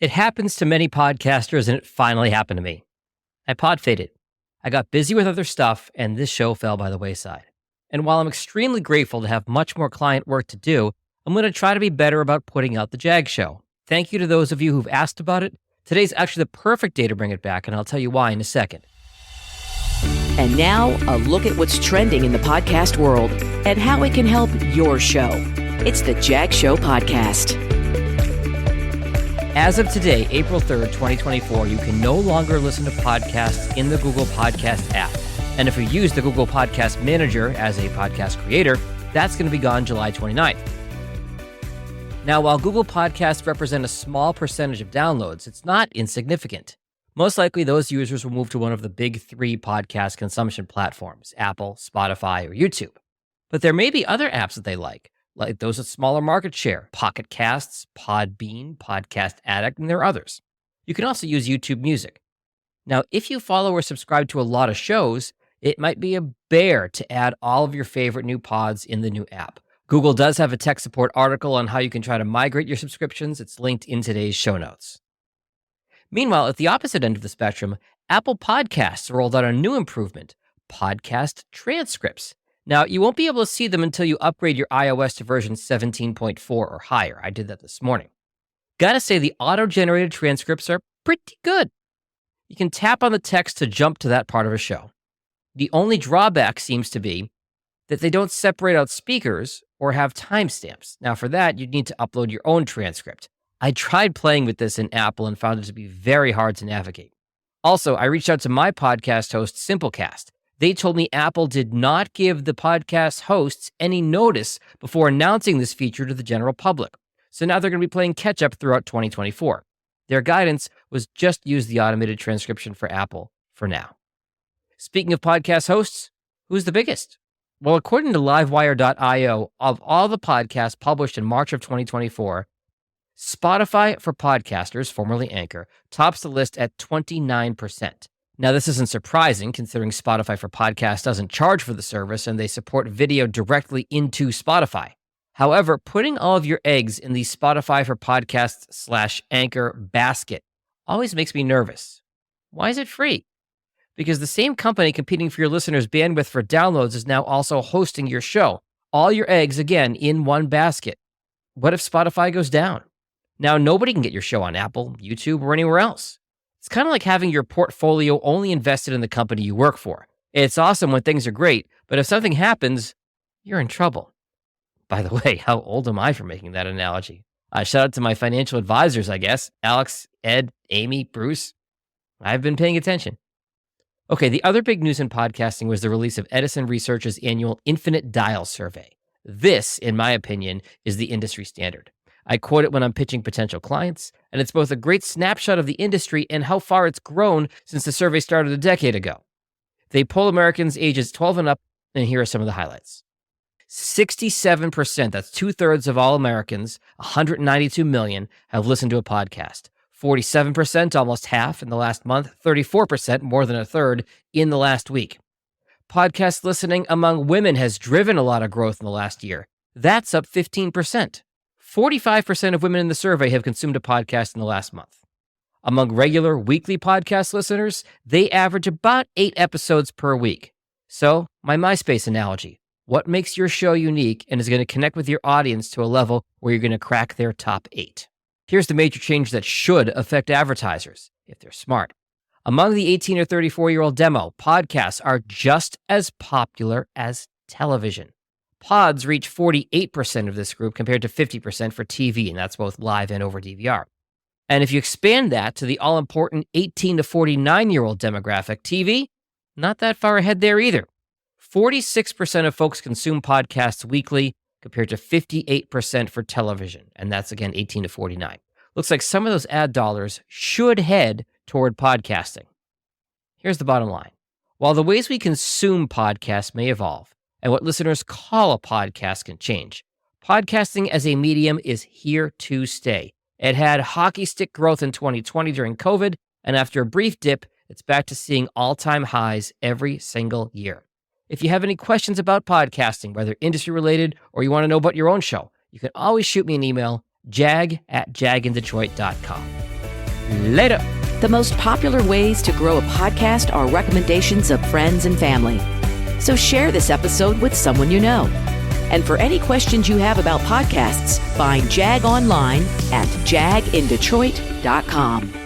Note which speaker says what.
Speaker 1: It happens to many podcasters, and it finally happened to me. I podfaded. I got busy with other stuff, and this show fell by the wayside. And while I'm extremely grateful to have much more client work to do, I'm going to try to be better about putting out the JAG Show. Thank you to those of you who've asked about it. Today's actually the perfect day to bring it back, and I'll tell you why in a second.
Speaker 2: And now, a look at what's trending in the podcast world and how it can help your show. It's the JAG Show podcast.
Speaker 1: As of today, April 3rd, 2024, you can no longer listen to podcasts in the Google Podcast app. And if you use the Google Podcast Manager as a podcast creator, that's going to be gone July 29th. Now, while Google Podcasts represent a small percentage of downloads, it's not insignificant. Most likely, those users will move to one of the big three podcast consumption platforms, Apple, Spotify, or YouTube. But there may be other apps that they like those with smaller market share, Pocket Casts, Podbean, Podcast Addict, and there are others. You can also use YouTube Music. Now, if you follow or subscribe to a lot of shows, it might be a bear to add all of your favorite new pods in the new app. Google does have a tech support article on how you can try to migrate your subscriptions. It's linked in today's show notes. Meanwhile, at the opposite end of the spectrum, Apple Podcasts rolled out a new improvement, Podcast Transcripts. Now, you won't be able to see them until you upgrade your iOS to version 17.4 or higher. I did that this morning. Gotta say, the auto-generated transcripts are pretty good. You can tap on the text to jump to that part of a show. The only drawback seems to be that they don't separate out speakers or have timestamps. Now, for that, you'd need to upload your own transcript. I tried playing with this in Apple and found it to be very hard to navigate. Also, I reached out to my podcast host, Simplecast. They told me Apple did not give the podcast hosts any notice before announcing this feature to the general public. So now they're going to be playing catch-up throughout 2024. Their guidance was just use the automated transcription for Apple for now. Speaking of podcast hosts, who's the biggest? Well, according to livewire.io, of all the podcasts published in March of 2024, Spotify for Podcasters, formerly Anchor, tops the list at 29%. Now, this isn't surprising considering Spotify for Podcasts doesn't charge for the service and they support video directly into Spotify. However, putting all of your eggs in the Spotify for Podcasts /Anchor basket always makes me nervous. Why is it free? Because the same company competing for your listeners' bandwidth for downloads is now also hosting your show. All your eggs, again, in one basket. What if Spotify goes down? Now, nobody can get your show on Apple, YouTube, or anywhere else. It's kind of like having your portfolio only invested in the company you work for. It's awesome when things are great, but if something happens, you're in trouble. By the way, how old am I for making that analogy? Shout out to my financial advisors, I guess. Alex, Ed, Amy, Bruce. I've been paying attention. Okay, the other big news in podcasting was the release of Edison Research's annual Infinite Dial Survey. This, in my opinion, is the industry standard. I quote it when I'm pitching potential clients, and it's both a great snapshot of the industry and how far it's grown since the survey started a decade ago. They poll Americans ages 12 and up, and here are some of the highlights. 67%, that's 2/3 of all Americans, 192 million, have listened to a podcast. 47%, almost half in the last month. 34%, more than a third, in the last week. Podcast listening among women has driven a lot of growth in the last year. That's up 15%. 45% of women in the survey have consumed a podcast in the last month. Among regular weekly podcast listeners, they average about 8 episodes per week. So, my MySpace analogy, what makes your show unique and is going to connect with your audience to a level where you're going to crack their top 8? Here's the major change that should affect advertisers, if they're smart. Among the 18 or 34-year-old demo, podcasts are just as popular as television. Pods reach 48% of this group compared to 50% for TV, and that's both live and over DVR. And if you expand that to the all-important 18 to 49-year-old demographic, TV, not that far ahead there either. 46% of folks consume podcasts weekly compared to 58% for television, and that's, again, 18 to 49. Looks like some of those ad dollars should head toward podcasting. Here's the bottom line. While the ways we consume podcasts may evolve, and what listeners call a podcast can change, podcasting as a medium is here to stay. It had hockey stick growth in 2020 during COVID, and after a brief dip, it's back to seeing all-time highs every single year. If you have any questions about podcasting, whether industry-related or you want to know about your own show, you can always shoot me an email, jag@jagindetroit.com. Later.
Speaker 2: The most popular ways to grow a podcast are recommendations of friends and family. So share this episode with someone you know. And for any questions you have about podcasts, find JAG online at jagindetroit.com.